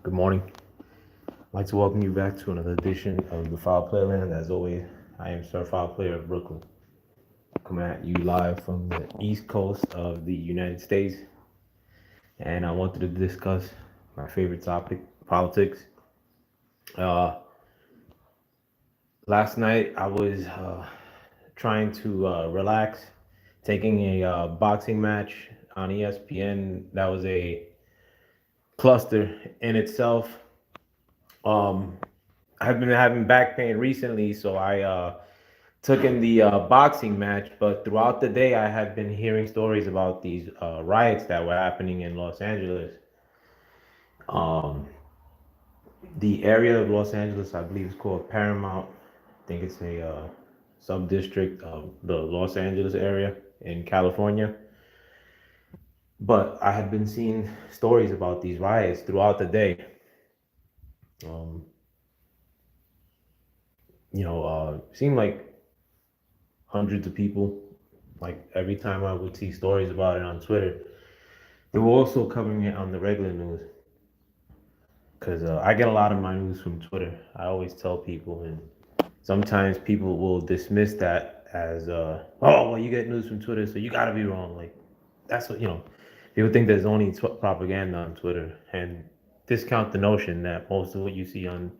Good morning. I'd like to welcome you back to another edition of the Foul Playland. As always, I am Sir Foul Player of Brooklyn, coming at you live from the East Coast of the United States. And I wanted to discuss my favorite topic, politics. Uh, Last night, I was trying to relax, taking a boxing match on ESPN. That was a cluster in itself. Um, I've been having back pain recently, so I took in the boxing match. But throughout the day, I had been hearing stories about these riots that were happening in Los Angeles. Um, the area of Los Angeles, I believe, is called Paramount. I think it's a sub district of the Los Angeles area in California. But I had been seeing stories about these riots throughout the day. Um, seemed like hundreds of people. Like every time I would see stories about it on Twitter, they were also covering it on the regular news. Because I get a lot of my news from Twitter. I always tell people, and sometimes people will dismiss that as, oh, well, you get news from Twitter, so you gotta be wrong. Like, that's what, people think there's only propaganda on Twitter and discount the notion that most of what you see on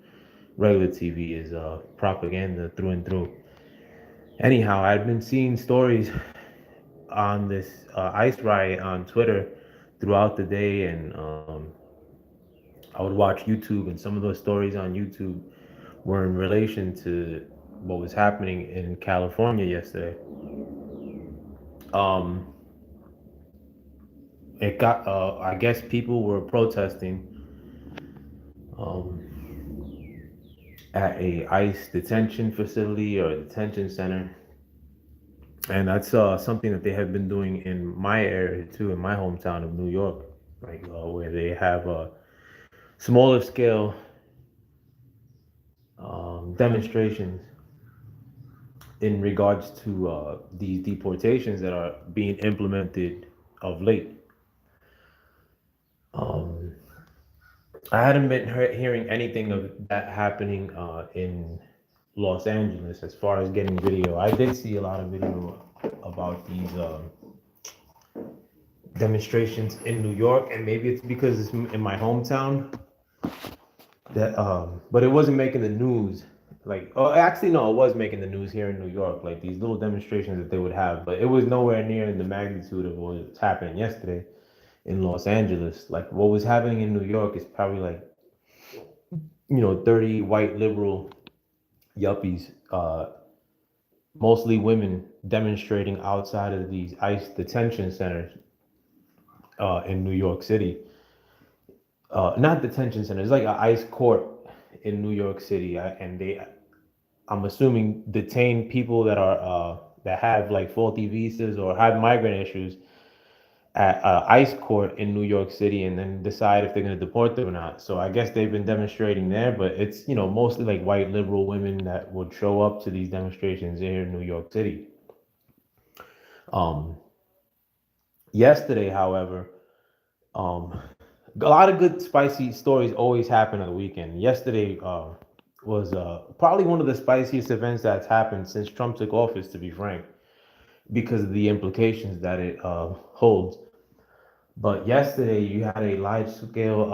regular TV is propaganda through and through. Anyhow, I've been seeing stories on this ICE riot on Twitter throughout the day, and I would watch YouTube, and some of those stories on YouTube were in relation to what was happening in California yesterday. Um, it got, I guess people were protesting um, at a ICE detention facility or detention center, and that's something that they have been doing in my area too, in my hometown of New York, like where they have a smaller scale demonstrations in regards to these deportations that are being implemented of late. Um, I hadn't been hearing anything of that happening in Los Angeles as far as getting video. I did see a lot of video about these demonstrations in New York, and maybe it's because it's in my hometown that, but it wasn't making the news. Like, oh, actually, no, it was making the news here in New York, like these little demonstrations that they would have, but it was nowhere near the magnitude of what was happening yesterday in Los Angeles. Like, what was happening in New York is probably like, 30 white liberal yuppies, mostly women, demonstrating outside of these ICE detention centers in New York City. Not detention centers, like an ICE court in New York City, and I'm assuming detain people that are that have like faulty visas or have migrant issues at ICE court in New York City, and then decide if they're going to deport them or not. So I guess they've been demonstrating there, but it's mostly like white liberal women that would show up to these demonstrations here in New York City. Um, Yesterday, however, um, a lot of good spicy stories always happen on the weekend. Yesterday was probably one of the spiciest events that's happened since Trump took office, to be frank, because of the implications that it holds. But yesterday, you had a large scale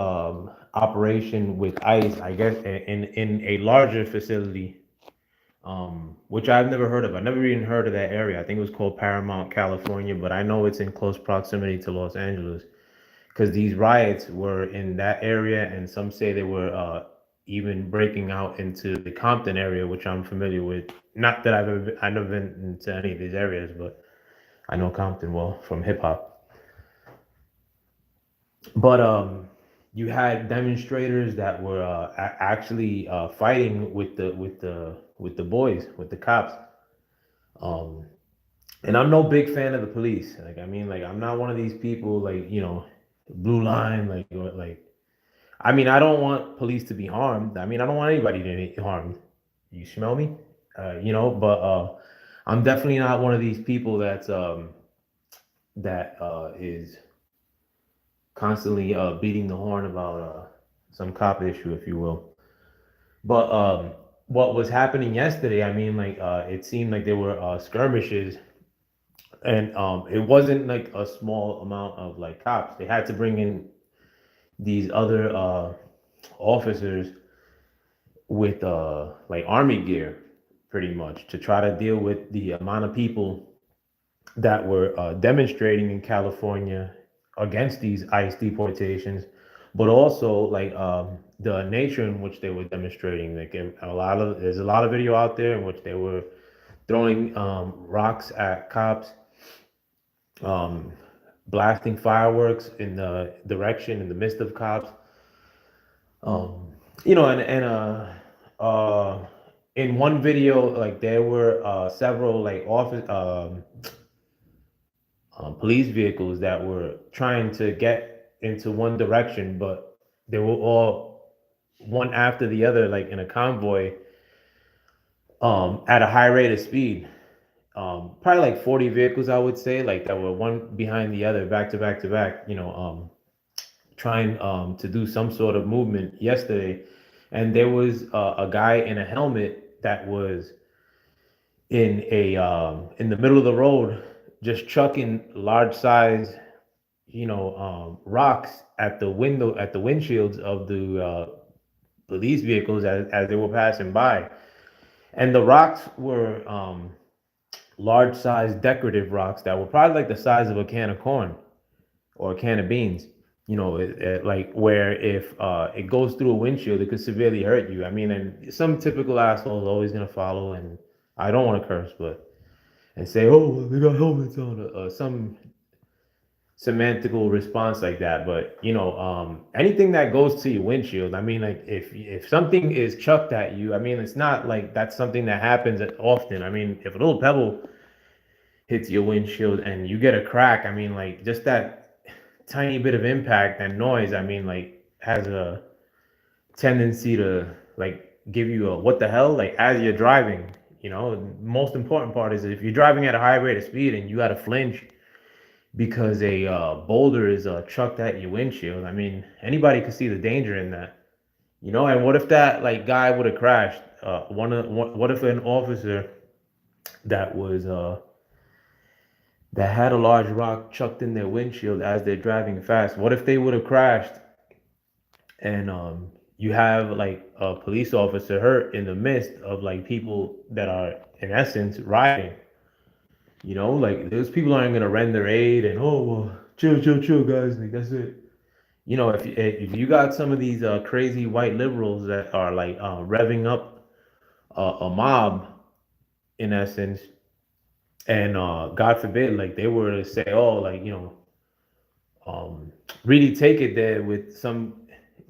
operation with ICE, I guess, in a larger facility, which I've never heard of. I never even heard of that area. I think it was called Paramount, California, but I know it's in close proximity to Los Angeles because these riots were in that area, and some say they were even breaking out into the Compton area, which I'm familiar with. Not that I've never been into any of these areas, but I know Compton well from hip hop. But you had demonstrators that were actually fighting with the boys, with the cops. Um, and I'm no big fan of the police. Like, I mean, like, I'm not one of these people like, blue line, like, like, I mean, I don't want police to be harmed. I mean, I don't want anybody to be harmed. You smell me? But I'm definitely not one of these people that is constantly beating the horn about some cop issue, if you will. But what was happening yesterday? I mean, like it seemed like there were skirmishes, and it wasn't like a small amount of like cops. They had to bring in these other officers with like army gear, pretty much, to try to deal with the amount of people that were demonstrating in California against these ICE deportations, but also like the nature in which they were demonstrating. Like there's a lot of video out there in which they were throwing rocks at cops, um, blasting fireworks in the direction in the midst of cops. Um, and in one video, like there were several like office police vehicles that were trying to get into one direction, but they were all one after the other, like in a convoy, at a high rate of speed. Probably like 40 vehicles, I would say, like that were one behind the other, back to back to back. Trying to do some sort of movement yesterday, and there was a guy in a helmet that was in the middle of the road, just chucking large size, rocks at the window at the windshields of the police vehicles as they were passing by, and the rocks were large size decorative rocks that were probably like the size of a can of corn or a can of beans. Like where if it goes through a windshield, it could severely hurt you. I mean, and some typical asshole is always gonna follow, and I don't want to curse, but and say, "Oh, well, they got helmets on," some semantical response like that. But anything that goes to your windshield, I mean, like if something is chucked at you, I mean, it's not like that's something that happens often. I mean, if a little pebble hits your windshield and you get a crack, I mean, like just that tiny bit of impact and noise, I mean, like has a tendency to like give you a what the hell, like as you're driving. Most important part is if you're driving at a high rate of speed and you got to flinch because a boulder is chucked at your windshield. I mean, anybody could see the danger in that. And what if that like guy would have crashed? What if an officer that was that had a large rock chucked in their windshield as they're driving fast? What if they would have crashed and you have like a police officer hurt in the midst of like people that are in essence riding? Like those people aren't gonna render aid and oh well, chill, chill, chill, guys. Like that's it. If you got some of these crazy white liberals that are like revving up a mob in essence, and God forbid, like they were to say, oh, like um, really take it there with some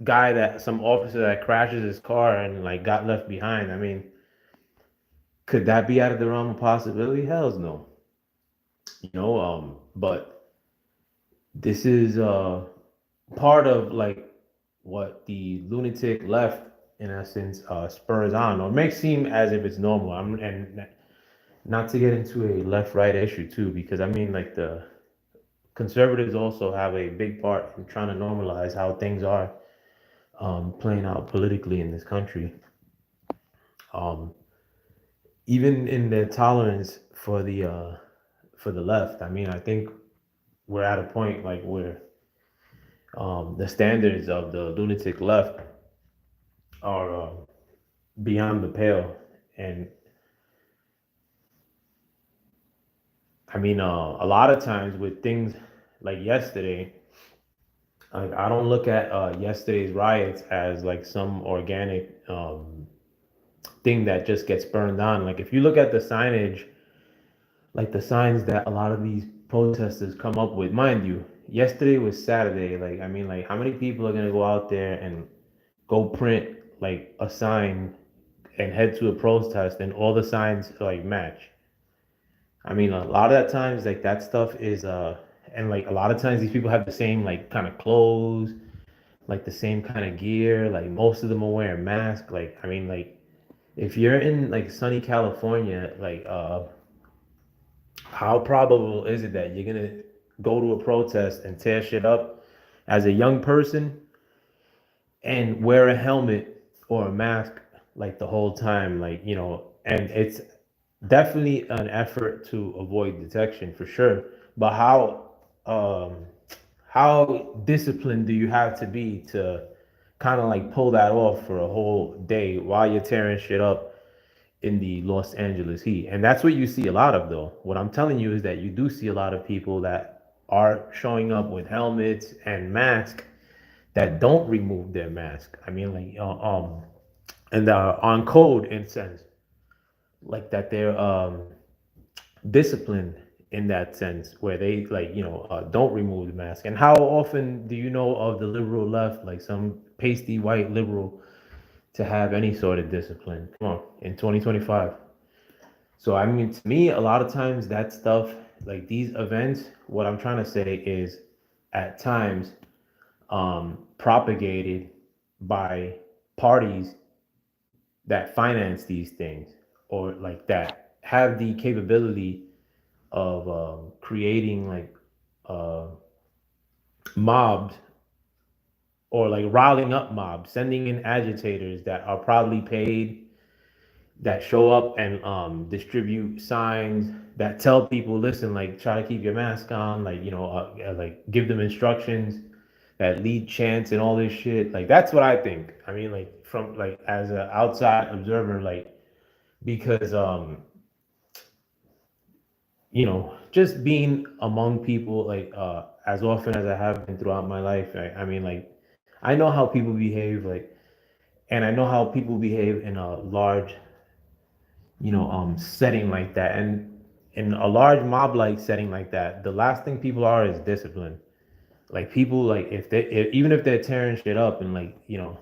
officer that crashes his car and like got left behind. I mean, could that be out of the realm of possibility? Hell's no. But this is part of like what the lunatic left in essence spurs on or makes seem as if it's normal. And not to get into a left right issue too, because I mean like the conservatives also have a big part in trying to normalize how things are playing out politically in this country. Um, Even in their tolerance for the left. I mean, I think we're at a point like where the standards of the lunatic left are beyond the pale. And I mean, a lot of times with things like yesterday, like I don't look at yesterday's riots as like some organic thing that just gets burned on. Like if you look at the signage, like the signs that a lot of these protesters come up with, mind you, yesterday was Saturday. Like I mean, like how many people are gonna go out there and go print like a sign and head to a protest and all the signs like match? I mean, a lot of that times, like that stuff is, and like a lot of times these people have the same like kind of clothes, like the same kind of gear. Like most of them are wearing masks. Like, I mean, like if you're in like sunny California, like, how probable is it that you're gonna go to a protest and tear shit up as a young person and wear a helmet or a mask like the whole time, like, you know, and it's definitely an effort to avoid detection for sure. But um how disciplined do you have to be to kind of like pull that off for a whole day while you're tearing shit up in the Los Angeles heat? And that's what you see a lot of, though. What I'm telling you is that you do see a lot of people that are showing up with helmets and masks that don't remove their mask. I mean, like, and on code in a sense, like that they're disciplined in that sense, where they, like, you know, don't remove the mask. And how often do you know of the liberal left, like some pasty white liberal, to have any sort of discipline? Come on, in 2025. So I mean, to me, a lot of times that stuff, like these events, what I'm trying to say is, at times, propagated by parties that finance these things, or like that have the capability of creating like uh, mobs, or like riling up mobs, sending in agitators that are probably paid, that show up and distribute signs that tell people, listen, like, try to keep your mask on, like, you know, like give them instructions that lead chants and all this shit. Like, that's what I think. I mean, like, from like as an outside observer, like, because you know, just being among people, like, as often as I have been throughout my life, I mean, like, I know how people behave, like, and I know how people behave in a large, you know, setting like that. And in a large mob like setting like that, the last thing people are is discipline. Like, people, like, even if they're tearing shit up, and, like, you know,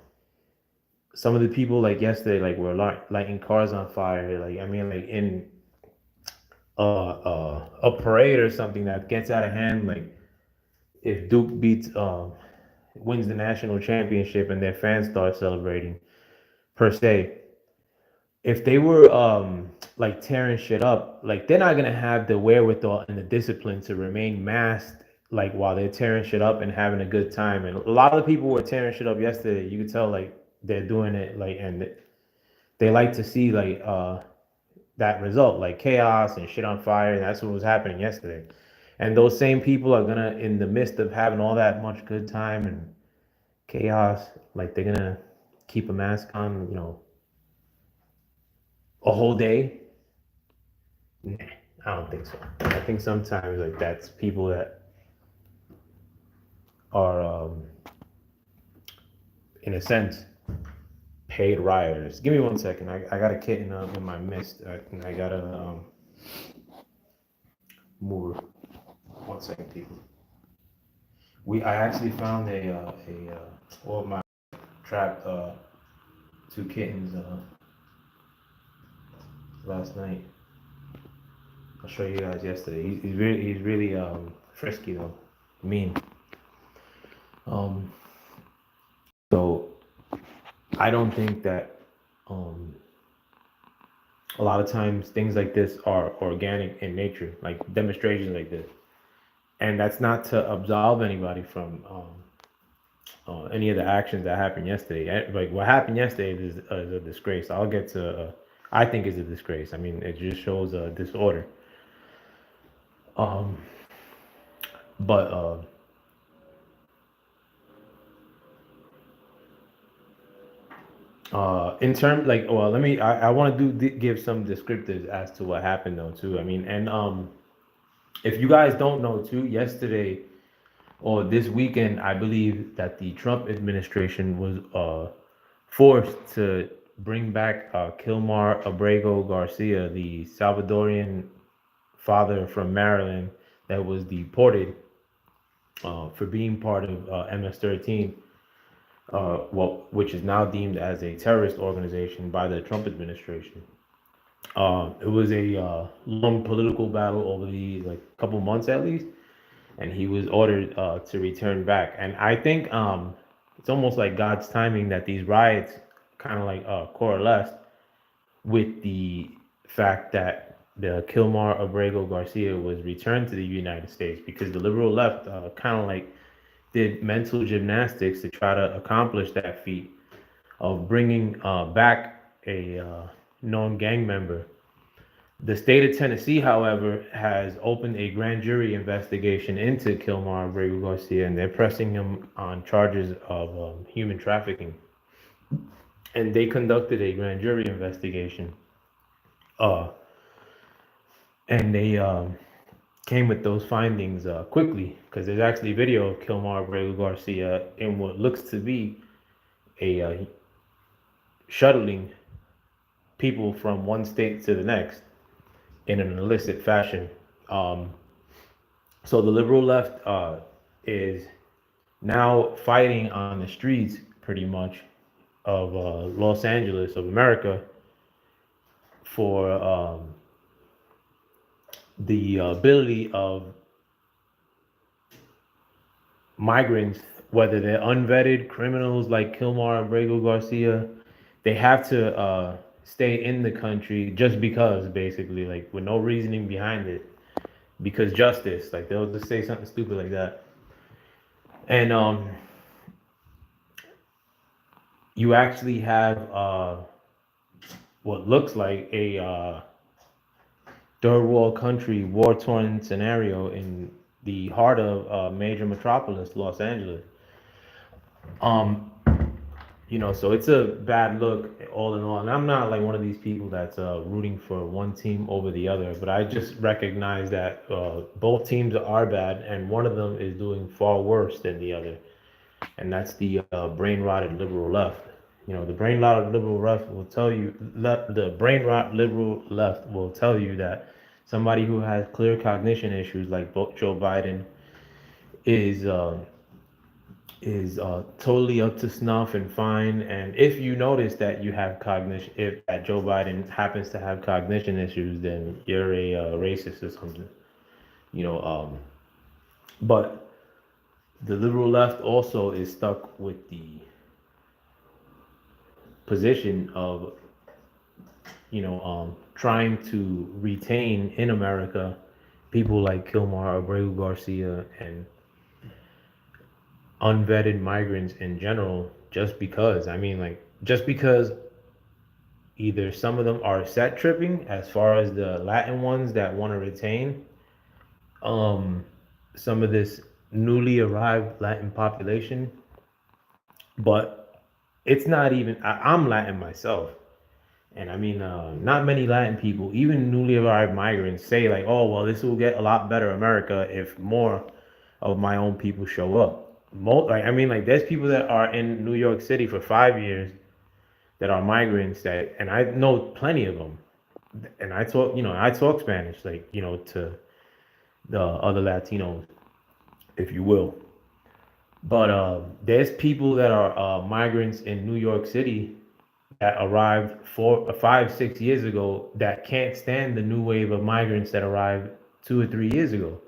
some of the people, like yesterday, like, were lighting cars on fire, like, I mean, like, in a parade or something that gets out of hand, like if Duke beats wins the national championship and their fans start celebrating, per se, if they were like tearing shit up, like, they're not gonna have the wherewithal and the discipline to remain masked, like, while they're tearing shit up and having a good time. And a lot of the people were tearing shit up yesterday. You could tell, like, they're doing it, like, and they like to see, like, that result, like chaos and shit on fire. And that's what was happening yesterday. And those same people are gonna, in the midst of having all that much good time and chaos, like, they're gonna keep a mask on, you know, a whole day. Nah, I don't think so. I think sometimes, like, that's people that are, in a sense, paid rioters. Give me 1 second. I got a kitten in my midst, and I gotta move. 1 second, people. I actually found well, my trapped two kittens last night. I'll show you guys yesterday. He's really frisky though, mean. Um, so I don't think that um a lot of times things like this are organic in nature, like demonstrations like this. And that's not to absolve anybody from any of the actions that happened yesterday. Like, what happened yesterday is a disgrace. I'll get to. I think is a disgrace. I mean, it just shows a disorder. Um, but in terms, like, well, let me. I want to give some descriptives as to what happened though too. I mean, and if you guys don't know too, yesterday or this weekend, I believe that the Trump administration was forced to bring back Kilmar Abrego Garcia, the Salvadorian father from Maryland that was deported for being part of MS-13, well, which is now deemed as a terrorist organization by the Trump administration. It was a long political battle over the, like, couple months at least, and he was ordered to return back. And I think it's almost like God's timing that these riots kind of like coalesced with the fact that the Kilmar Abrego Garcia was returned to the United States, because the liberal left kind of like did mental gymnastics to try to accomplish that feat of bringing back a known gang member. The state of Tennessee, however, has opened a grand jury investigation into Kilmar Abrego Garcia, and they're pressing him on charges of human trafficking. And they conducted a grand jury investigation, uh, and they came with those findings quickly because there's actually video of Kilmar Abrego Garcia in what looks to be a shuttling people from one state to the next in an illicit fashion. Um, so the liberal left is now fighting on the streets, pretty much, of Los Angeles, of America, for the ability of migrants, whether they're unvetted criminals like Kilmar Abrego Garcia, they have to stay in the country just because, basically, like with no reasoning behind it, because justice, like they'll just say something stupid like that. And you actually have what looks like a third world country war torn scenario in the heart of major metropolis, Los Angeles. Um, so it's a bad look all in all. And I'm not like one of these people that's rooting for one team over the other, but I just recognize that both teams are bad, and one of them is doing far worse than the other, and that's the brain rotted liberal left. The brain rotted liberal left will tell you the brain rot liberal left will tell you that somebody who has clear cognition issues like Joe Biden is totally up to snuff and fine. And if you notice that you have cognition, if that Joe Biden happens to have cognition issues, then you're a racist or something. You know, um, but the liberal left also is stuck with the position of trying to retain in America people like Kilmar Abreu Garcia and unvetted migrants in general, just because. I mean, like, just because either some of them are set tripping, as far as the Latin ones that want to retain um, some of this newly arrived Latin population, but it's not even. I'm Latin myself. And I mean, not many Latin people, even newly arrived migrants, say like, "Oh, well, this will get a lot better America if more of my own people show up." Like, I mean, like, there's people that are in New York City for 5 years that are migrants that, and I know plenty of them, and I talk Spanish, like, to the other Latinos, if you will. But there's people that are migrants in New York City that arrived 5, 6 years ago that can't stand the new wave of migrants that arrived 2 or 3 years ago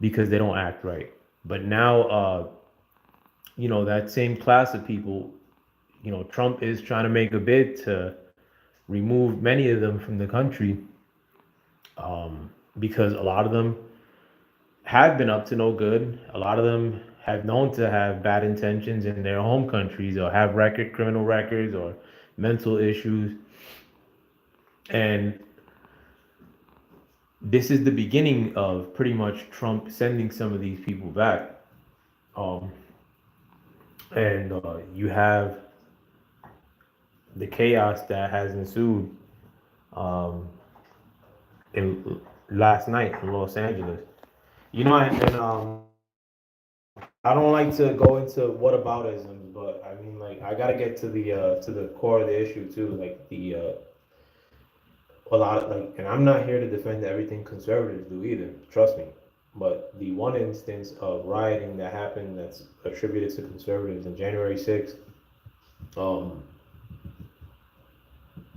because they don't act right. But now, that same class of people, Trump is trying to make a bid to remove many of them from the country, because a lot of them have been up to no good. A lot of them have known to have bad intentions in their home countries, or have criminal records, or mental issues. And this is the beginning of pretty much Trump sending some of these people back. Um, and you have the chaos that has ensued um, in last night in Los Angeles. And I don't like to go into whataboutisms, but I mean, like, I gotta get to the core of the issue too. Like, the a lot of, like, and I'm not here to defend everything conservatives do either. Trust me. But the one instance of rioting that happened that's attributed to conservatives on January 6th, um,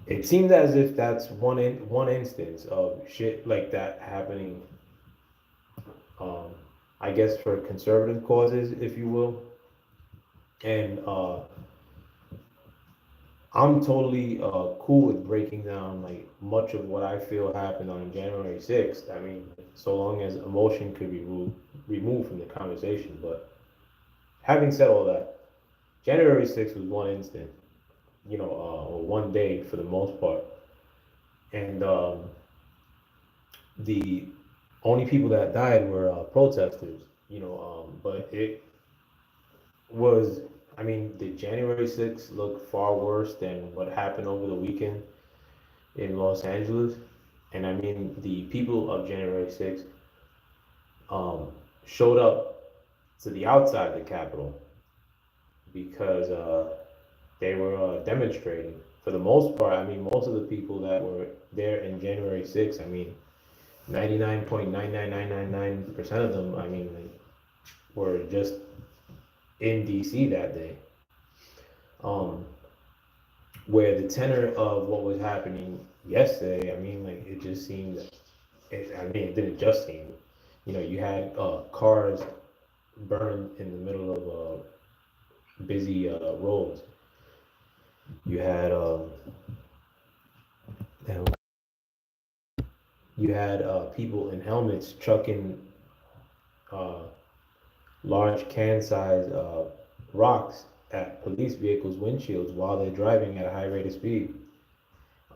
it seems as if that's one instance of shit like that happening. Um, I guess for conservative causes, if you will, and I'm totally cool with breaking down like much of what I feel happened on January 6th. I mean, so long as emotion could be removed from the conversation. But Having said all that, January 6th was one instant, or one day for the most part. And the only people that died were protesters, but it was, I mean, the January 6th looked far worse than what happened over the weekend in Los Angeles. And I mean, the people of January 6th um, showed up to the outside the Capitol because they were demonstrating. For the most part, I mean, most of the people that were there in January 6th, I mean, 99.99999% of them, I mean, like, were just in DC that day. Um, where the tenor of what was happening yesterday, I mean, like, it just seemed, I mean, it didn't just seem, you had cars burned in the middle of busy roads. You had you had people in helmets chucking uh, large can size rocks at police vehicles' windshields while they're driving at a high rate of speed.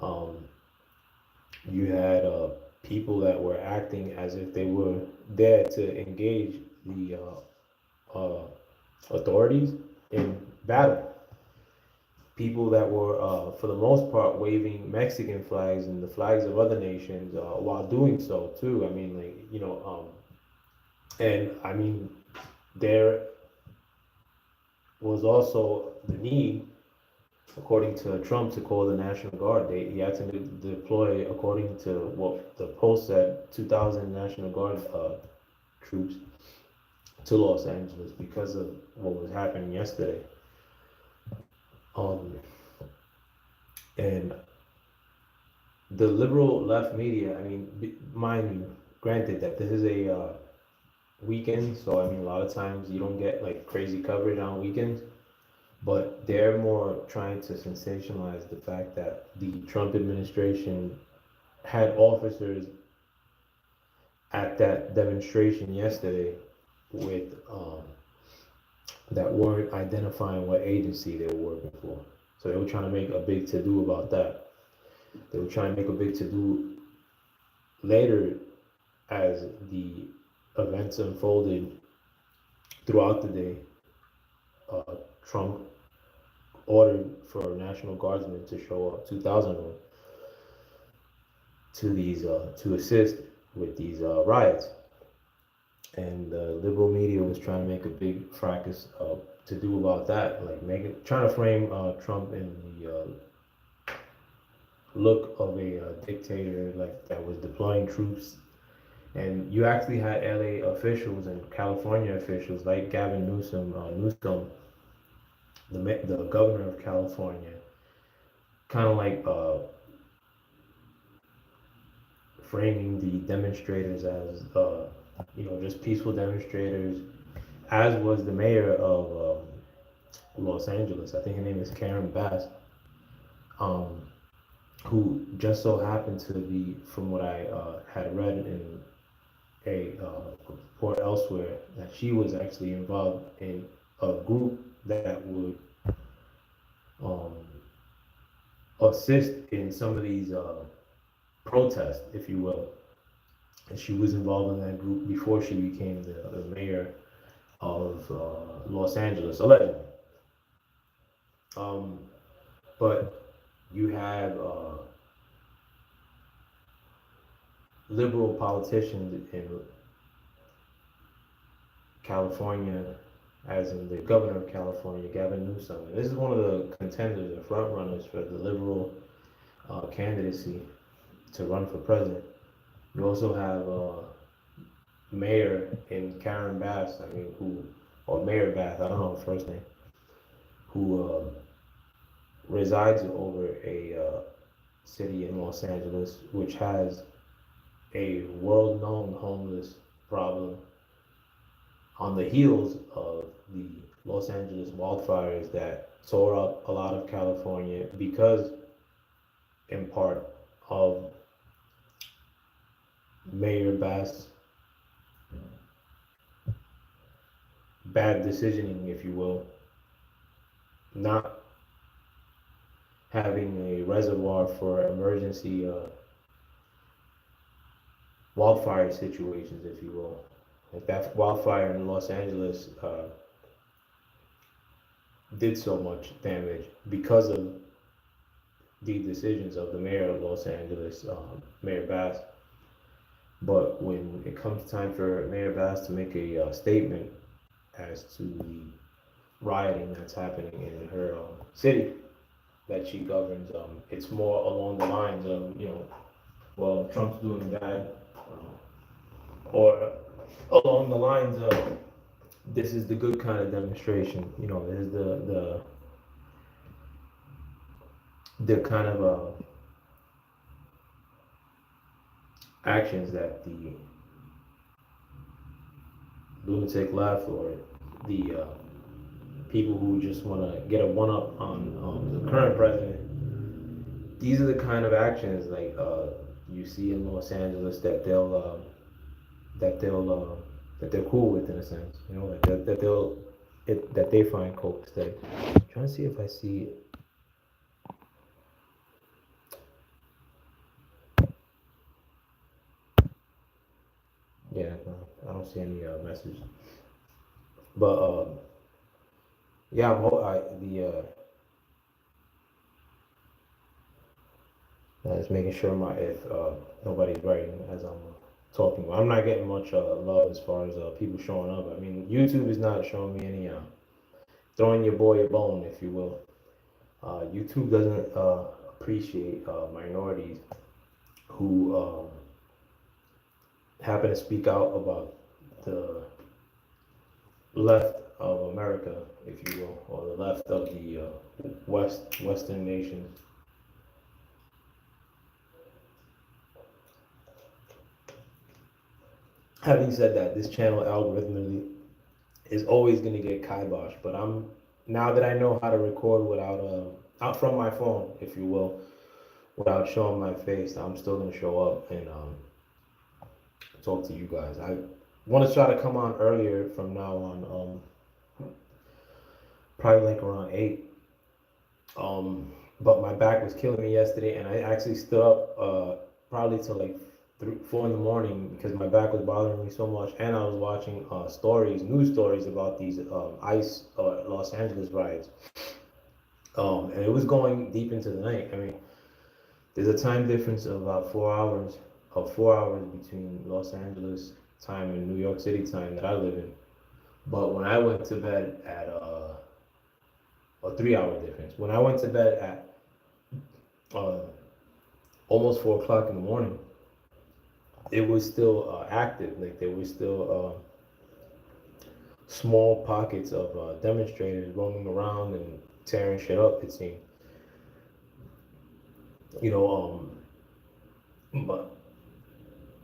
Um, you had people that were acting as if they were there to engage the authorities in battle. People that were, for the most part, waving Mexican flags and the flags of other nations while doing so too. I mean, like, and I mean, there was also the need, according to Trump, to call the National Guard. He had to deploy, according to what the Post said, 2,000 National Guard troops to Los Angeles because of what was happening yesterday. Um, and the liberal left media, I mean, mind you, granted that this is a weekend, so I mean, a lot of times you don't get like crazy coverage on weekends, but they're more trying to sensationalize the fact that the Trump administration had officers at that demonstration yesterday with that weren't identifying what agency they were working for. So they were trying to make a big to do about that. They were trying to make a big to do later as the events unfolded throughout the day. Uh, Trump ordered for National Guardsmen to show up, 2,000 of them, to these to assist with these riots. And the liberal media was trying to make a big fracas to do about that, like trying to frame Trump in the look of a dictator, like that was deploying troops. And you actually had LA officials and California officials like Gavin Newsom, the governor of California, kind of like framing the demonstrators as just peaceful demonstrators, as was the mayor of Los Angeles. I think her name is Karen Bass, um, who just so happened to be, from what I had read in a report elsewhere, that she was actually involved in a group that would um, assist in some of these protests, if you will. And she was involved in that group before she became the mayor of Los Angeles, allegedly. Um, but you have liberal politicians in California, as in the governor of California, Gavin Newsom. And this is one of the contenders, the front runners for the liberal candidacy to run for president. You also have mayor in Karen Bass, I mean, or Mayor Bass, I don't know her first name, who resides over a city in Los Angeles, which has a world-known homeless problem on the heels of the Los Angeles wildfires that tore up a lot of California because, in part, of Mayor Bass bad decisioning, if you will, not having a reservoir for emergency wildfire situations, if you will. Like that wildfire in Los Angeles did so much damage because of the decisions of the mayor of Los Angeles, Mayor Bass. But when it comes time for Mayor Bass to make a statement as to the rioting that's happening in her city that she governs, it's more along the lines of, well, Trump's doing bad, or along the lines of this is the good kind of demonstration. This is the kind of actions that the lunatic left or the people who just want to get a one up on the current president. These are the kind of actions like you see in Los Angeles that that they'll that they're cool with in a sense. Like that they find copacetic. I'm trying to see if I see. Yeah, no, I don't see any message. But yeah, just making sure my if nobody's writing as I'm talking. I'm not getting much love as far as people showing up. I mean, YouTube is not showing me any throwing your boy a bone, if you will. YouTube doesn't appreciate minorities who happen to speak out about the left of America, if you will, or the left of the Western nations. Having said that, this channel algorithmically is always going to get kibosh, but I'm now that I know how to record without out from my phone, if you will, without showing my face, I'm still going to show up and talk to you guys. I want to try to come on earlier from now on, probably like around 8. But my back was killing me yesterday, and I actually stood up probably till like 4 in the morning because my back was bothering me so much, and I was watching news stories about these ICE Los Angeles riots, and it was going deep into the night. I mean, there's a time difference of about 4 hours, between Los Angeles time and New York City time that I live in. But when I went to bed at a 3 hour difference. When I went to bed at uh, almost 4 o'clock in the morning, it was still active. Like there was still small pockets of demonstrators roaming around and tearing shit up. It seemed, you know, but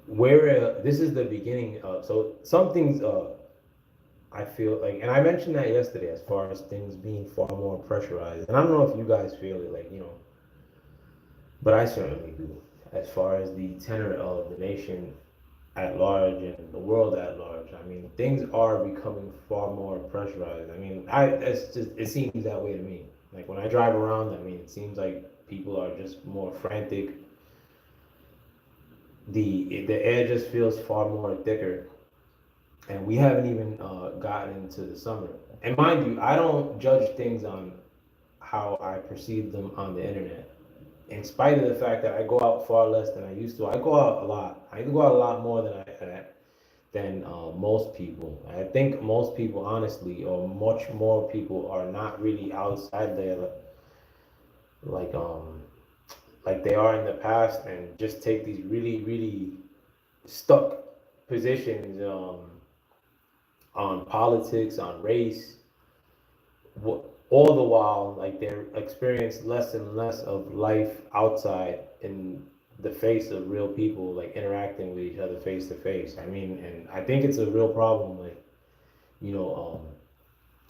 where this is the beginning. So some things I feel like, and I mentioned that yesterday, as far as things being far more pressurized. And I don't know if you guys feel it, like but I certainly do. As far as the tenor of the nation at large and the world at large, I mean, things are becoming far more pressurized. I mean, it seems that way to me. Like when I drive around, I mean, it seems like people are just more frantic. The air just feels far more thicker, and we haven't even gotten into the summer. And mind you, I don't judge things on how I perceive them on the internet. In spite of the fact that I go out far less than I used to, I go out a lot. I go out a lot more than most people. I think most people, honestly, or much more people, are not really outside there like um like they are in the past, and just take these really really stuck positions on politics, on race, all the while like they're experience less and less of life outside in the face of real people, like interacting with each other face to face. I mean, and I think it's a real problem. Like, you know,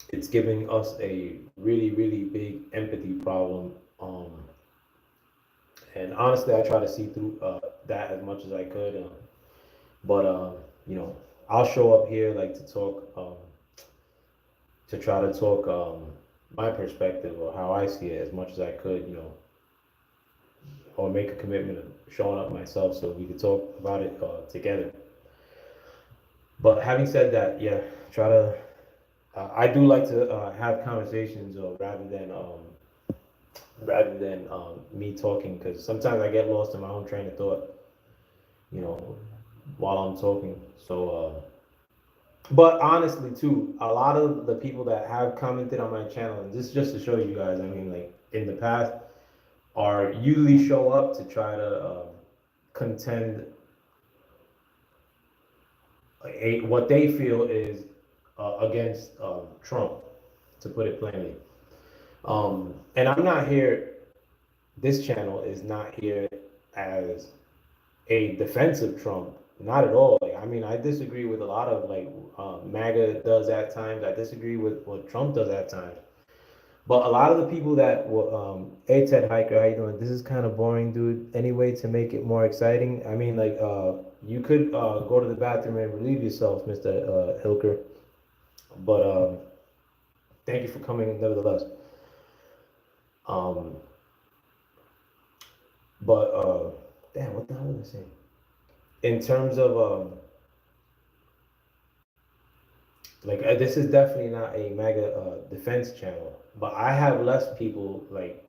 it's giving us a really really big empathy problem. And honestly, I try to see through that as much as I could. But you know, I'll show up here like to talk. to try to talk my perspective or how I see it as much as I could, or make a commitment of showing up myself so we could talk about it together. But having said that, yeah, try to. I do like to have conversations, rather than me talking, because sometimes I get lost in my own train of thought, you know, while I'm talking. But honestly, too, a lot of the people that have commented on my channel, and this is just to show you guys, I mean, like in the past, are usually show up to try to contend what they feel is against Trump, to put it plainly. And I'm not here. This channel is not here as a defense of Trump. Not at all. Like, I mean, I disagree with a lot of MAGA does at times. I disagree with what Trump does at times. But a lot of the people that will, hey Ted Hiker, how you doing? This is kind of boring, dude. Anyway, to make it more exciting, I mean, you could go to the bathroom and relieve yourself, Mr. Hilker. But thank you for coming, nevertheless. Um, but damn, what the hell was I saying? In terms of this is definitely not a MAGA defense channel, but I have less people like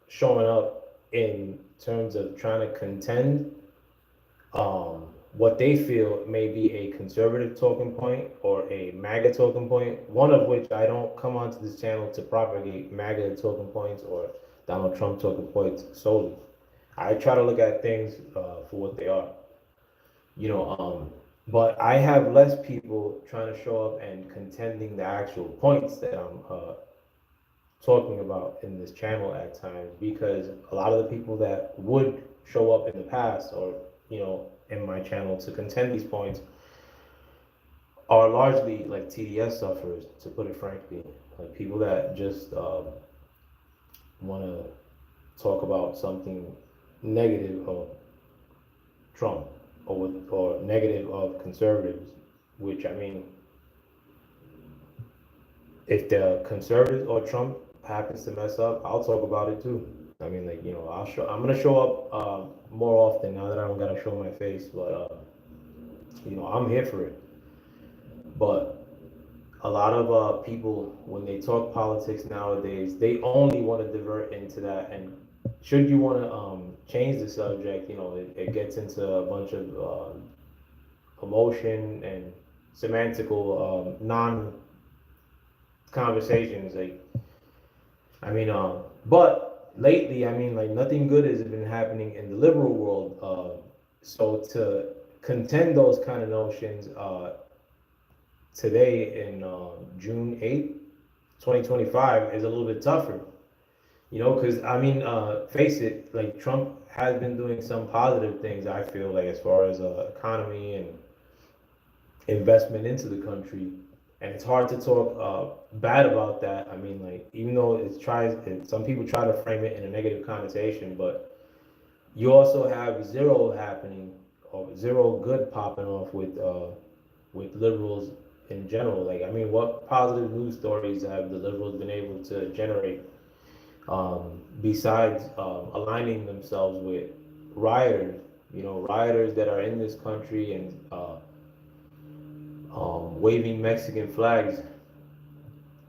showing up in terms of trying to contend what they feel may be a conservative talking point or a MAGA talking point, one of which I don't come onto this channel to propagate MAGA talking points or Donald Trump talking points solely. I try to look at things for what they are, you know. But I have less people trying to show up and contending the actual points that I'm talking about in this channel at times, because a lot of the people that would show up in the past or in my channel to contend these points are largely like TDS sufferers, to put it frankly, like people that just want to talk about something negative of Trump or negative of conservatives, which I mean, if the conservatives or Trump happens to mess up, I'll talk about it too. I mean, I'm gonna show up more often now that I don't gotta show my face, but I'm here for it. But a lot of people, when they talk politics nowadays, they only want to divert into that. And should you want to change the subject, it gets into a bunch of emotion and semantical non conversations. Like, I mean, but lately, I mean, like nothing good has been happening in the liberal world. So to contend those kind of notions today in June 8th, 2025 is a little bit tougher, because I mean, face it, like Trump has been doing some positive things, I feel like, as far as economy and investment into the country. And it's hard to talk bad about that. I mean, like, even though some people try to frame it in a negative connotation, but you also have zero happening or zero good popping off with liberals in general. Like, I mean, what positive news stories have the liberals been able to generate besides aligning themselves with rioters? Rioters that are in this country and waving Mexican flags,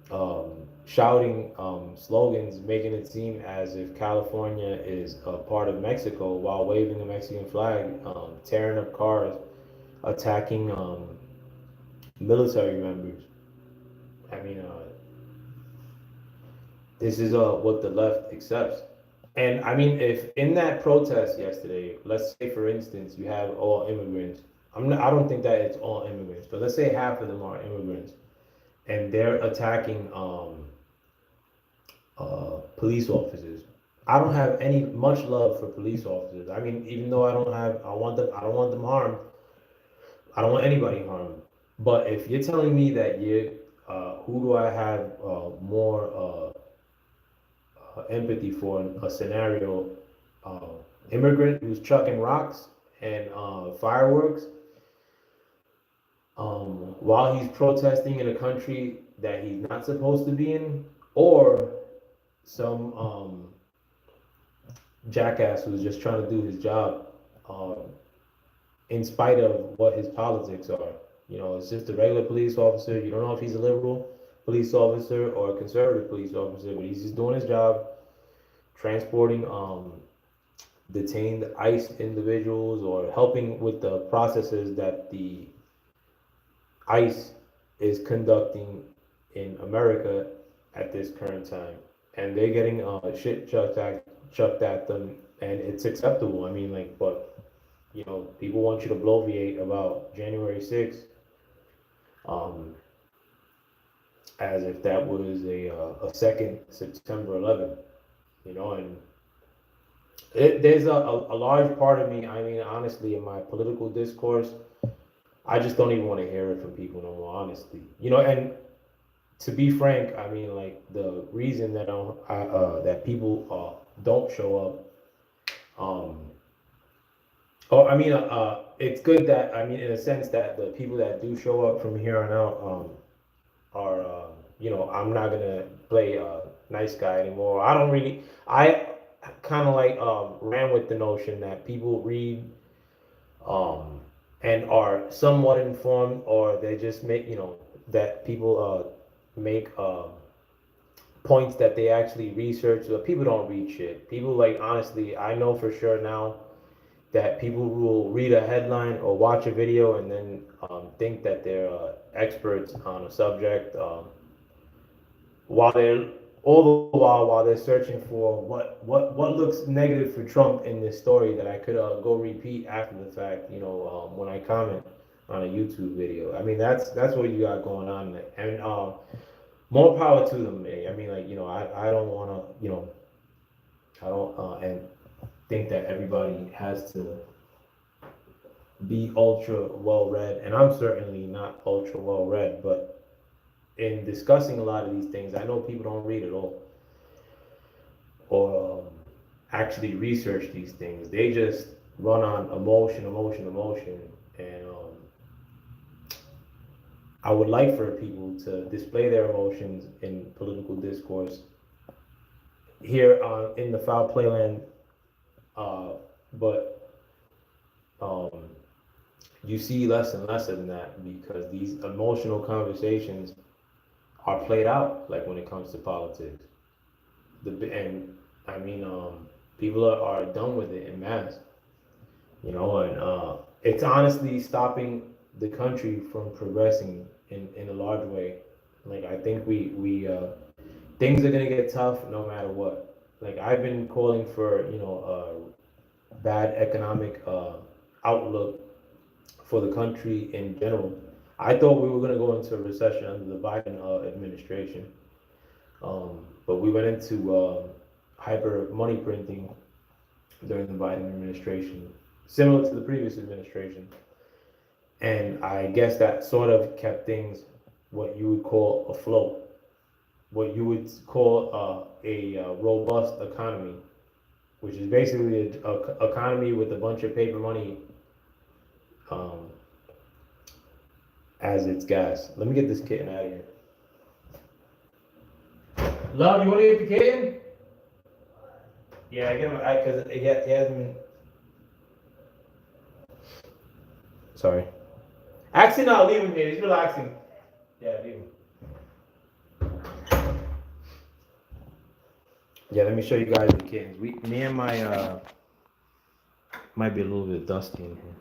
um, shouting slogans, making it seem as if California is a part of Mexico while waving a Mexican flag, tearing up cars, attacking military members. I mean, this is what the left accepts. And I mean, if in that protest yesterday, let's say for instance, you have all immigrants. I don't think that it's all immigrants, but let's say half of them are immigrants, and they're attacking police officers. I don't have any much love for police officers. I mean, even though I don't want them harmed. I don't want anybody harmed. But if you're telling me that who do I have more empathy for in a scenario? Uh, Immigrant who's chucking rocks and fireworks while he's protesting in a country that he's not supposed to be in, or some jackass who's just trying to do his job, um, in spite of what his politics are. You know, it's just a regular police officer. You don't know if he's a liberal police officer or a conservative police officer, but he's just doing his job, transporting detained ICE individuals or helping with the processes that the ICE is conducting in America at this current time. And they're getting shit chucked at them, and it's acceptable. I mean, like, but you know, people want you to bloviate about January 6th, um, as if that was a second September 11th, you know, and there's a large part of me, I mean, honestly, in my political discourse, I just don't even want to hear it from people no more, honestly. You know, and to be frank, I mean, like, the reason that that people don't show up, I mean, it's good that, I mean, in a sense that the people that do show up from here on out, are, you know, I'm not gonna play nice guy anymore. I don't really, I kind of like ran with the notion that people read um, and are somewhat informed, or they just make, you know, that people make points that they actually research. But people don't read shit. People, like, honestly, I know for sure now that people will read a headline or watch a video and then think that they're experts on a subject, while they're all the while they're searching for what looks negative for Trump in this story that I could go repeat after the fact, you know, when I comment on a YouTube video. I mean, that's what you got going on, and more power to them. I mean, like, you know, I don't want to, you know, I don't and think that everybody has to be ultra well read, and I'm certainly not ultra well read, but in discussing a lot of these things, I know people don't read at all or actually research these things. They just run on emotion, and I would like for people to display their emotions in political discourse here in the foul playland, but um, you see less and less of that because these emotional conversations are played out, like when it comes to politics. And I mean, people are done with it in mass, you know, and it's honestly stopping the country from progressing in a large way. Like, I think we things are gonna get tough no matter what. Like, I've been calling for, you know, a bad economic outlook for the country in general. I thought we were gonna go into a recession under the Biden administration. But we went into hyper money printing during the Biden administration, similar to the previous administration. And I guess that sort of kept things what you would call afloat, what you would call a robust economy, which is basically a economy with a bunch of paper money um, as its gas. Let me get this kitten out of here. Love, you want to get the kitten? Yeah, I get him because he hasn't been. Sorry. Actually, no, leave him here. He's relaxing. Yeah, leave him. Yeah, let me show you guys the kittens. Me and my might be a little bit dusty in here.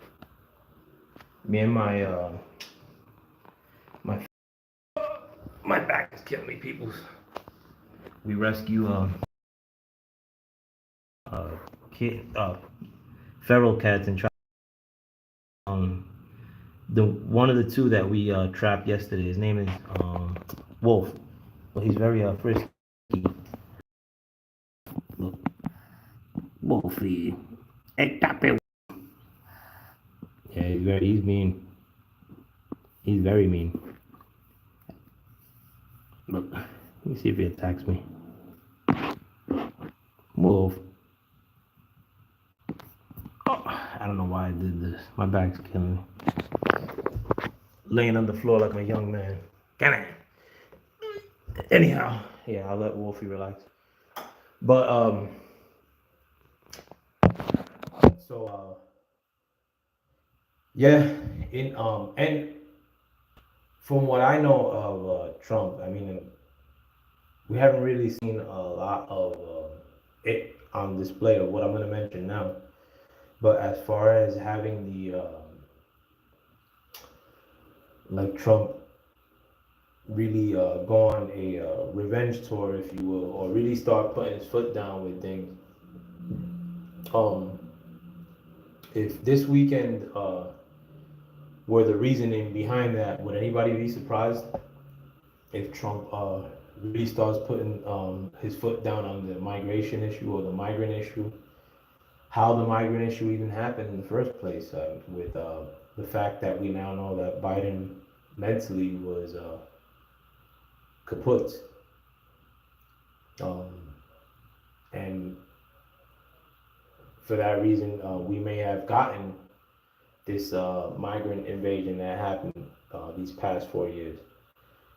Me and my my back is killing me, people. We rescue kid feral cats and try the one of the two that we trapped yesterday. His name is Wolf. Well, he's very frisky. Look, Wolfie. Hey, tap it. Yeah, he's mean. He's very mean. Look, let me see if he attacks me. Wolf. Oh, I don't know why I did this. My back's killing me. Laying on the floor like a young man. Come on. Anyhow, yeah, I'll let Wolfie relax. But so yeah, in and from what I know of Trump, I mean, we haven't really seen a lot of it on display of what I'm going to mention now. But as far as having the like Trump really go on a revenge tour, if you will, or really start putting his foot down with things. Um, if this weekend were the reasoning behind that, would anybody be surprised if Trump really starts putting his foot down on the migration issue or the migrant issue? How the migrant issue even happened in the first place, with the fact that we now know that Biden mentally was kaput. Um, and for that reason, we may have gotten this migrant invasion that happened these past 4 years.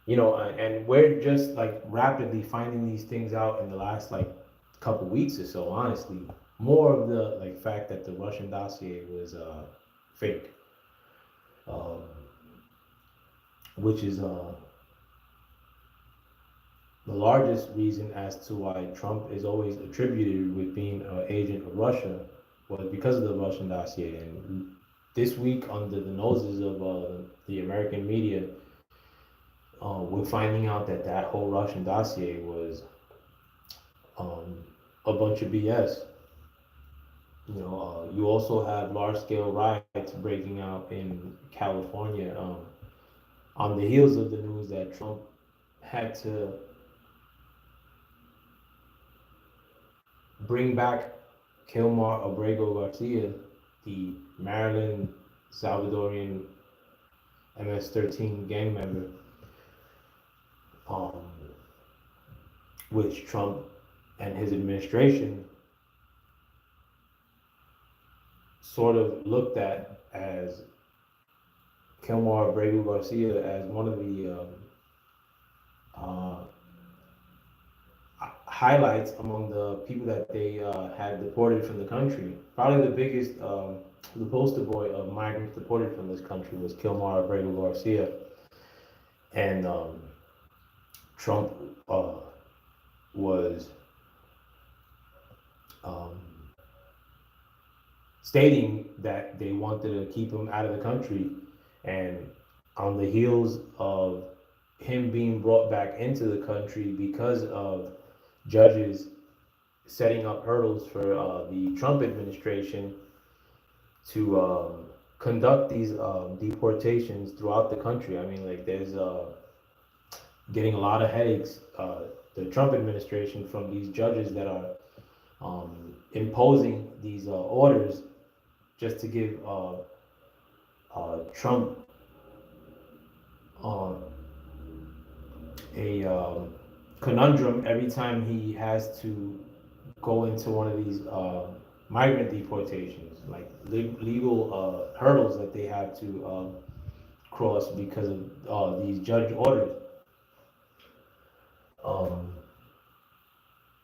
And we're just like rapidly finding these things out in the last like couple weeks or so. Honestly, more of the like fact that the Russian dossier was fake, um, which is the largest reason as to why Trump is always attributed with being an agent of Russia was because of the Russian dossier. And this week, under the noses of the American media, we're finding out that that whole Russian dossier was um, a bunch of BS. You also have large-scale riots breaking out in California on the heels of the news that Trump had to bring back Kilmar Abrego Garcia, the Maryland Salvadorian MS-13 gang member, um, which Trump and his administration sort of looked at as Kilmar Abrego Garcia as one of the uh, highlights among the people that they had deported from the country. Probably the biggest, the poster boy of migrants deported from this country was Kilmar Abrego Garcia. And Trump was um, stating that they wanted to keep him out of the country. And on the heels of him being brought back into the country because of judges setting up hurdles for the Trump administration to conduct these deportations throughout the country. I mean, like, there's getting a lot of headaches, the Trump administration, from these judges that are imposing these orders just to give Trump uh, a conundrum every time he has to go into one of these migrant deportations, like legal hurdles that they have to cross because of these judge orders. Um,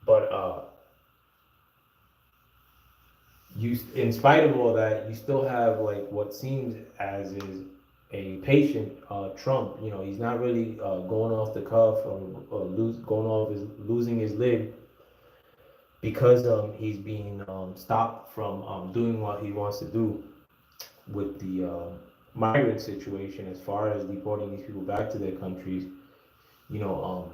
but in spite of all that, you still have like what seems as is a patient Trump. He's not really going off the cuff or going off losing his lid because he's being stopped from doing what he wants to do with the migrant situation as far as deporting these people back to their countries. You know,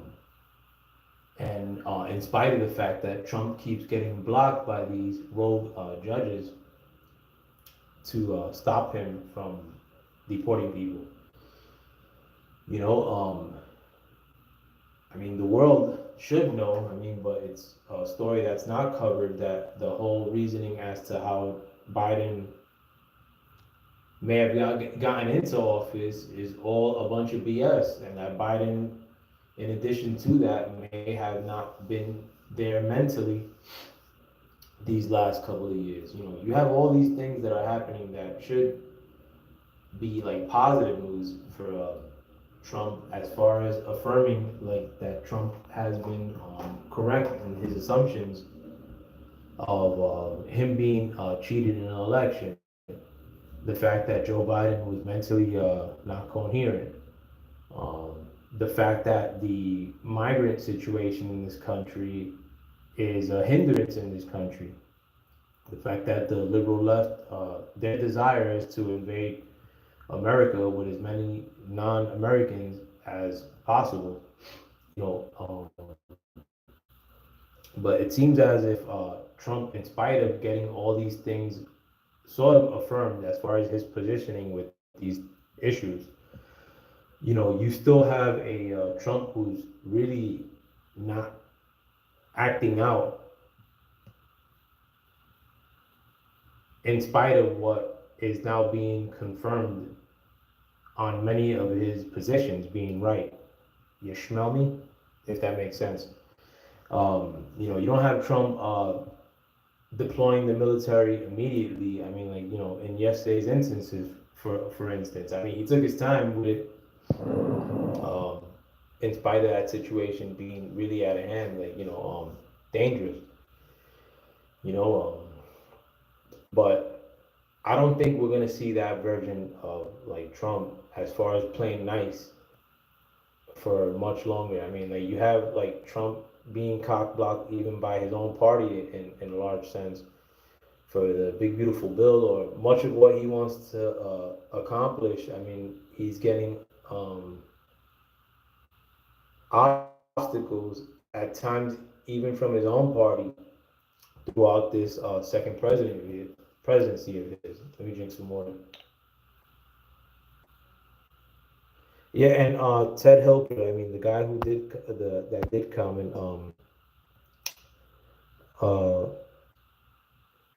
and in spite of the fact that Trump keeps getting blocked by these rogue judges to stop him from deporting people. You know, I mean, the world should know. I mean, but it's a story that's not covered, that the whole reasoning as to how Biden may have gotten into office is all a bunch of BS, and that Biden, in addition to that, may have not been there mentally these last couple of years. You have all these things that are happening that should be like positive news for Trump as far as affirming like that Trump has been correct in his assumptions of him being cheated in an election. The fact that Joe Biden was mentally not coherent. The fact that the migrant situation in this country is a hindrance in this country. The fact that the liberal left, their desire is to invade America with as many non-Americans as possible. You know, but it seems as if Trump, in spite of getting all these things sort of affirmed as far as his positioning with these issues, you still have a Trump who's really not acting out in spite of what is now being confirmed on many of his positions being right. You smell me? If that makes sense. You don't have Trump deploying the military immediately. I mean, like, in yesterday's instances, for instance, I mean, he took his time with it, um, in spite of that situation being really out of hand, like, dangerous, you know. But I don't think we're gonna see that version of like Trump as far as playing nice for much longer. I mean, like you have like Trump being cock blocked even by his own party in a large sense for the big beautiful bill or much of what he wants to accomplish. I mean, he's getting obstacles at times even from his own party throughout this second presidency of his. Let me drink some water. Yeah, and Ted Hilker, I mean, the guy who did that did come and uh,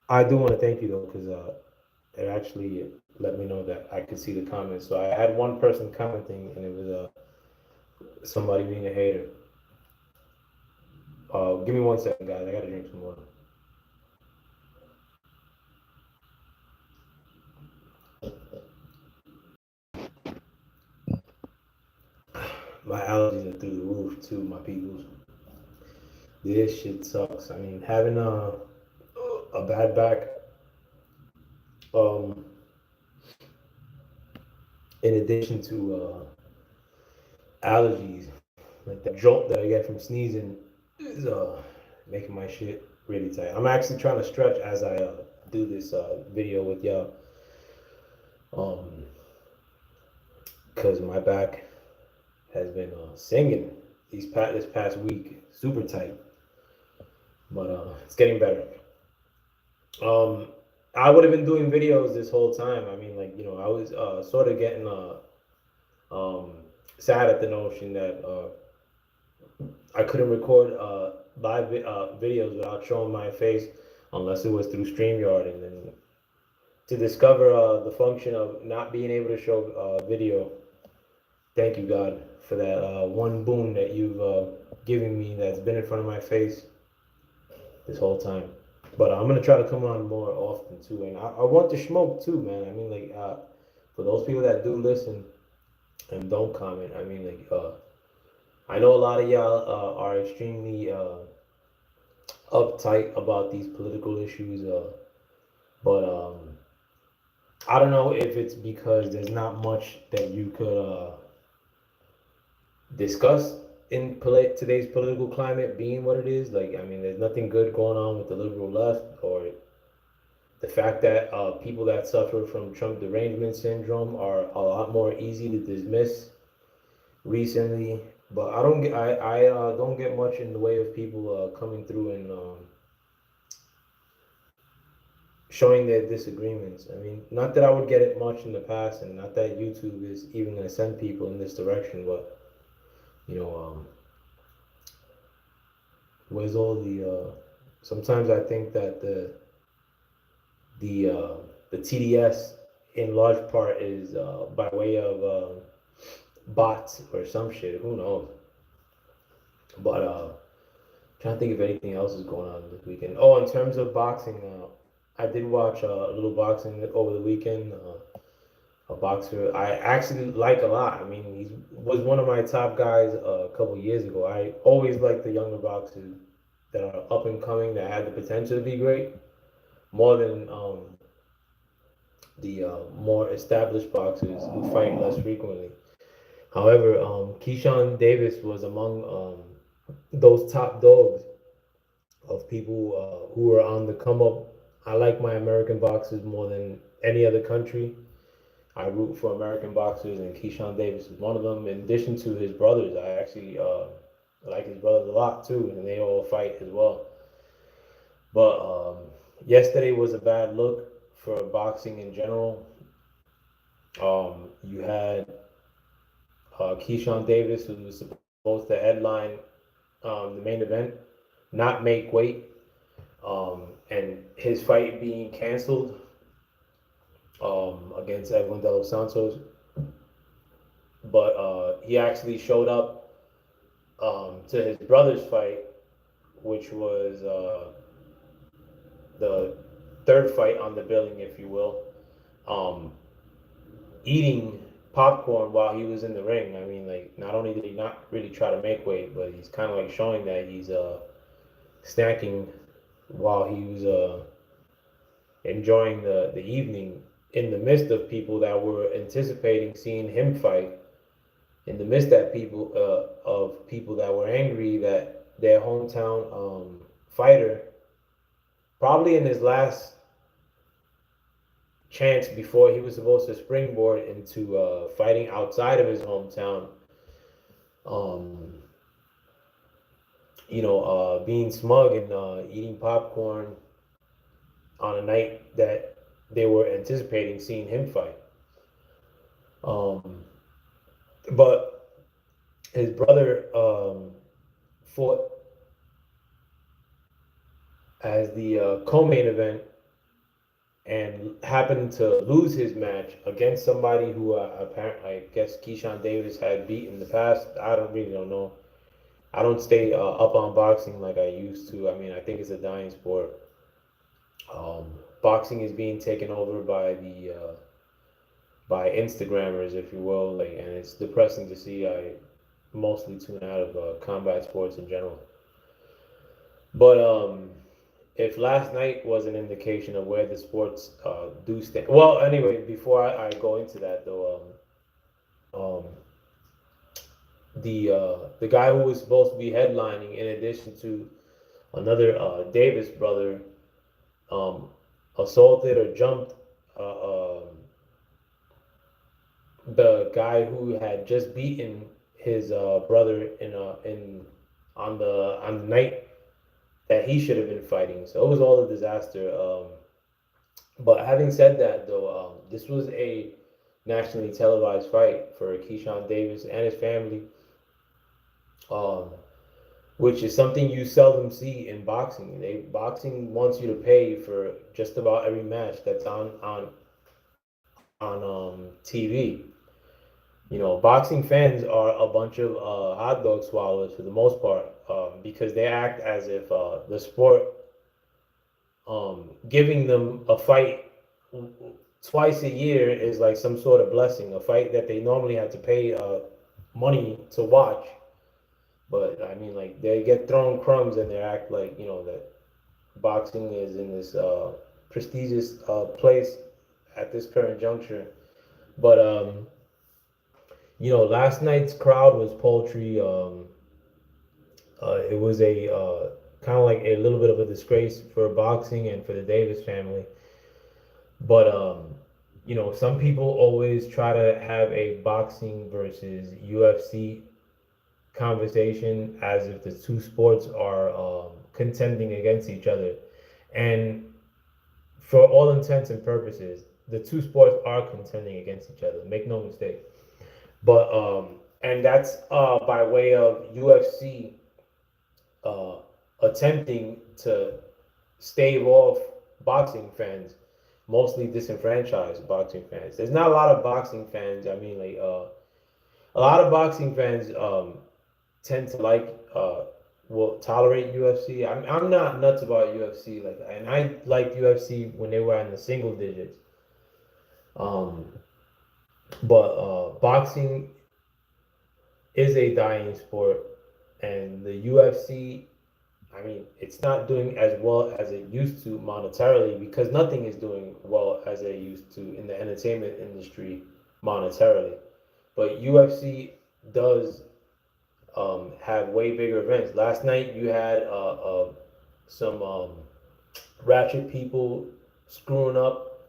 I do want to thank you though because it actually let me know that I could see the comments. So I had one person commenting, and it was somebody being a hater. Give me 1 second, guys. I gotta drink some water. My allergies are through the roof too, my peoples. This shit sucks. I mean, having a bad back, um, in addition to allergies, like the jolt that I get from sneezing, is making my shit really tight. I'm actually trying to stretch as I do this video with y'all, um, because my back has been singing this past week, super tight, but it's getting better. Um, I would have been doing videos this whole time. I mean, like I was sort of getting um, sad at the notion that I couldn't record live videos without showing my face unless it was through StreamYard, and then to discover the function of not being able to show video. Thank you, God, for that one boon that you've given me that's been in front of my face this whole time. But I'm gonna try to come on more often too, and I want to smoke too, man. I mean, like for those people that do listen and don't comment, I mean, like I know a lot of y'all are extremely uptight about these political issues, but I don't know if it's because there's not much that you could discuss in today's political climate being what it is. Like, I mean, there's nothing good going on with the liberal left, or the fact that people that suffer from Trump derangement syndrome are a lot more easy to dismiss recently. But I don't get much in the way of people coming through and showing their disagreements. I mean, not that I would get it much in the past, and not that YouTube is even going to send people in this direction, but you know, where's all the? Sometimes I think that the uh, the TDS in large part is by way of bots or some shit. Who knows? But trying to think if anything else is going on this weekend. Oh, in terms of boxing, I did watch a little boxing over the weekend. a boxer I actually like a lot. I mean, he was one of my top guys a couple years ago. I always like the younger boxers that are up and coming that have the potential to be great more than the more established boxers who fight less frequently. However, Keyshawn Davis was among those top dogs of people who are on the come up. I like my American boxers more than any other country. I root for American boxers, and Keyshawn Davis is one of them. In addition to his brothers, I actually like his brothers a lot too, and they all fight as well. But yesterday was a bad look for boxing in general. You had Keyshawn Davis, who was supposed to headline the main event, not make weight, and his fight being canceled against Edwin De Los Santos. But he actually showed up to his brother's fight, which was the third fight on the billing, if you will, um, eating popcorn while he was in the ring. I mean, like, not only did he not really try to make weight, but he's kind of like showing that he's snacking while he was enjoying the evening in the midst of people that were anticipating seeing him fight, in the midst of people that were angry that their hometown fighter, probably in his last chance before he was supposed to springboard into fighting outside of his hometown, um, being smug and eating popcorn on a night that they were anticipating seeing him fight. Um, but his brother fought as the co-main event and happened to lose his match against somebody who apparently, I guess, Keyshawn Davis had beat in the past. I don't know. I don't stay up on boxing like I used to. I mean, I think it's a dying sport. Um, Boxing is being taken over by Instagrammers, if you will, like, and it's depressing to see. I mostly tune out of combat sports in general. But if last night was an indication of where the sports do stand, well, anyway, before I go into that though, um, the guy who was supposed to be headlining, in addition to another Davis brother, um, assaulted or jumped the guy who had just beaten his brother in on the night that he should have been fighting. So it was all a disaster. But having said that, though, this was a nationally televised fight for Keyshawn Davis and his family, um, which is something you seldom see in boxing. Boxing wants you to pay for just about every match that's on TV. Boxing fans are a bunch of hot dog swallowers for the most part, because they act as if the sport giving them a fight twice a year is like some sort of blessing, a fight that they normally have to pay money to watch. But I mean, like, they get thrown crumbs and they act like, that boxing is in this prestigious place at this current juncture. But last night's crowd was poultry. It was a kind of like a little bit of a disgrace for boxing and for the Davis family. But some people always try to have a boxing versus UFC conversation as if the two sports are contending against each other. And for all intents and purposes, the two sports are contending against each other. Make no mistake. But and that's by way of UFC uh, attempting to stave off boxing fans, mostly disenfranchised boxing fans. There's not a lot of boxing fans. I mean, like, a lot of boxing fans tend to will tolerate UFC. I'm not nuts about UFC, like, and I liked UFC when they were in the single digits. Um, But boxing is a dying sport, and the UFC, I mean, it's not doing as well as it used to monetarily because nothing is doing well as it used to in the entertainment industry monetarily. But UFC does have way bigger events. Last night you had some ratchet people screwing up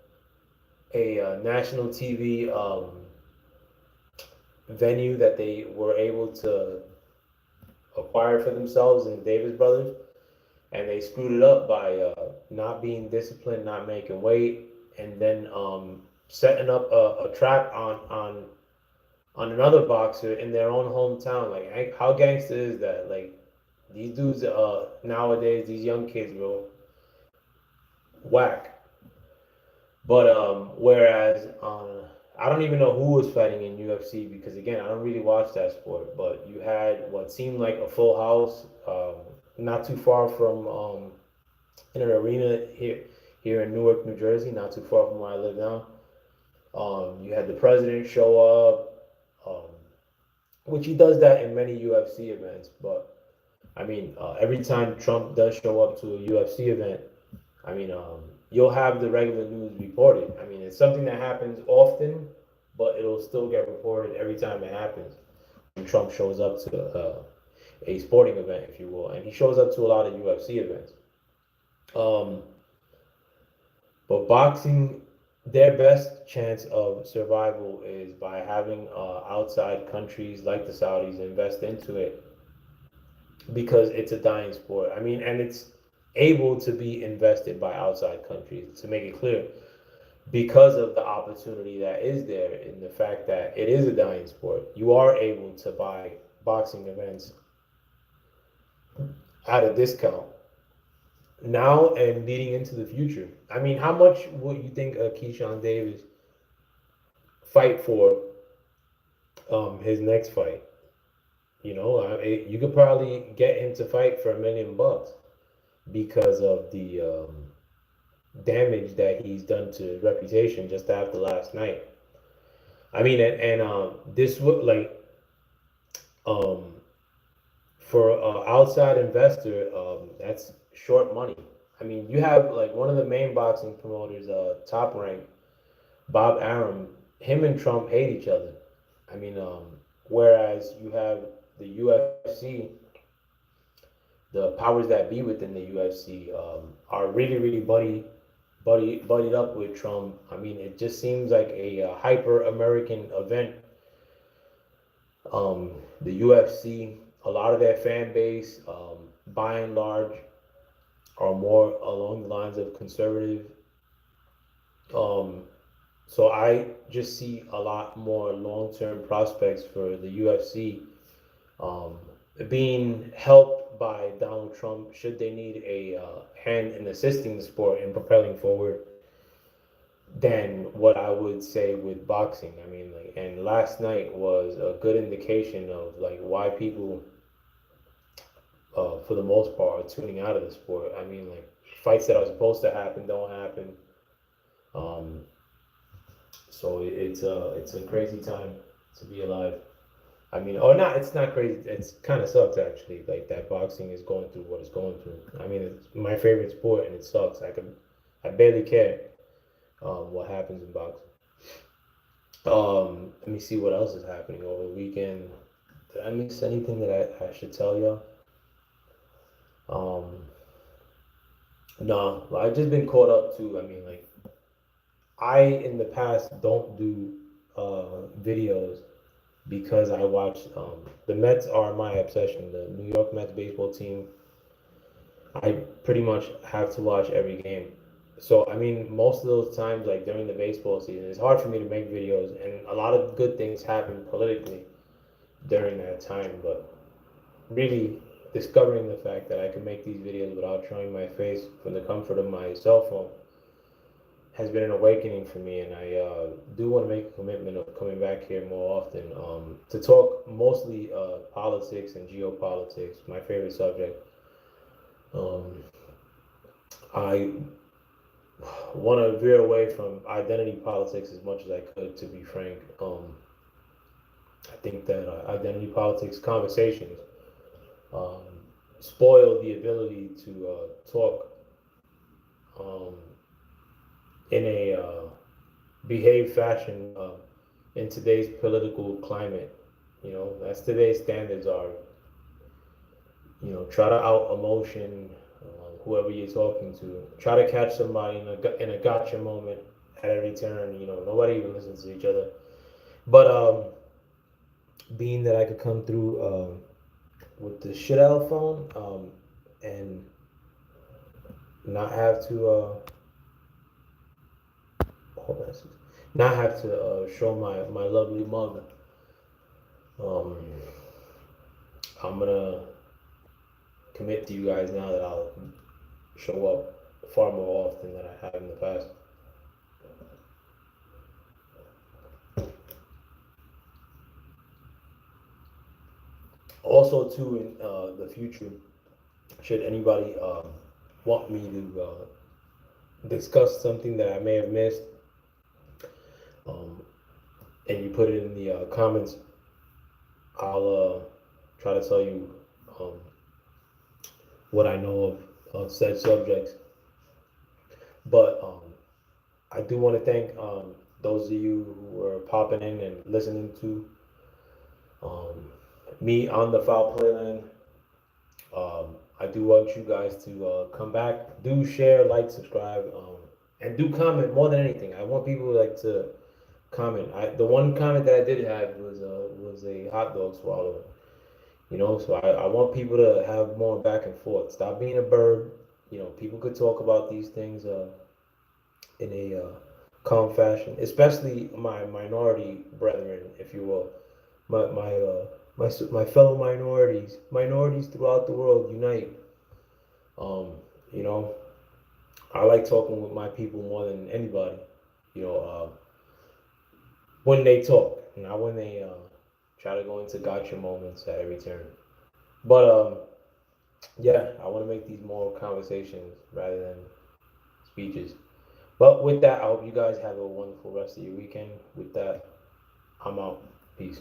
a national TV venue that they were able to acquire for themselves and Davis Brothers, and they screwed it up by not being disciplined, not making weight, and then setting up a trap on another boxer in their own hometown. Like, how gangster is that? Like, these dudes nowadays, these young kids, bro, whack. But whereas I don't even know who was fighting in UFC because again, I don't really watch that sport. But you had what seemed like a full house, not too far from in an arena here in Newark, New Jersey, not too far from where I live now. You had the president show up, which he does that in many UFC events. But I mean, every time Trump does show up to a UFC event, I mean, you'll have the regular news reported. I mean, it's something that happens often, but it'll still get reported every time it happens. When Trump shows up to a sporting event, if you will, and he shows up to a lot of UFC events. Um, but boxing, their best chance of survival is by having outside countries like the Saudis invest into it because it's a dying sport. I mean, and it's able to be invested by outside countries, to make it clear, because of the opportunity that is there in the fact that it is a dying sport. You are able to buy boxing events at a discount now and leading into the future. I mean, how much would you think Keyshawn Davis fight for his next fight? You know, you could probably get him to fight for $1 million because of the damage that he's done to his reputation just after last night. I mean, and this would like um, for an outside investor, that's short money. I mean, you have like one of the main boxing promoters, Top Rank, Bob Arum. Him and Trump hate each other. I mean, whereas you have the UFC, the powers that be within the UFC are really, really buddied up with Trump. I mean, it just seems like a hyper American event. The UFC, a lot of their fan base, by and large, are more along the lines of conservative. Um, so I just see a lot more long-term prospects for the UFC um, being helped by Donald Trump should they need a hand in assisting the sport and propelling forward than what I would say with boxing. I mean, like, and last night was a good indication of like why people, for the most part, are tuning out of the sport. I mean, like fights that are supposed to happen don't happen. Um, so it's a crazy time to be alive. I mean, or not. It's not crazy. It's kind of sucks actually. Like that boxing is going through what it's going through. I mean, it's my favorite sport, and it sucks. I barely care what happens in boxing. Let me see what else is happening over the weekend. Did I miss anything that I should tell y'all? Um, no, I've just been caught up too. I mean, like I in the past don't do videos because I watch the Mets are my obsession. The New York Mets baseball team. I pretty much have to watch every game. So I mean, most of those times, like during the baseball season, it's hard for me to make videos, and a lot of good things happen politically during that time. But really discovering the fact that I can make these videos without showing my face from the comfort of my cell phone has been an awakening for me, and I do want to make a commitment of coming back here more often to talk mostly politics and geopolitics, my favorite subject. Um, I want to veer away from identity politics as much as I could, to be frank. I think that identity politics conversations um, spoil the ability to talk um, in a behave fashion in today's political climate. That's today's standards are, try to out emotion whoever you're talking to. Try to catch somebody in a gotcha moment at every turn. Nobody even listens to each other. But being that I could come through with the shit out phone and not have to hold on, not have to show my lovely mother. Um, I'm gonna commit to you guys now that I'll show up far more often than I have in the past. Also, too, in the future, should anybody want me to discuss something that I may have missed, um, and you put it in the comments, I'll try to tell you um, what I know of said subjects. But I do want to thank those of you who are popping in and listening to um, me on the Foul Playland. I do want you guys to come back. Do share, like, subscribe, and do comment more than anything. I want people like to comment. The one comment that I did have was a hot dog swallow. So I want people to have more back and forth. Stop being a bird. People could talk about these things in a calm fashion, especially my minority brethren, if you will, my fellow minorities throughout the world, unite. Um, you know, I like talking with my people more than anybody. You know, when they talk, not when they try to go into gotcha moments at every turn. But yeah, I want to make these more conversations rather than speeches. But with that, I hope you guys have a wonderful rest of your weekend. With that, I'm out. Peace.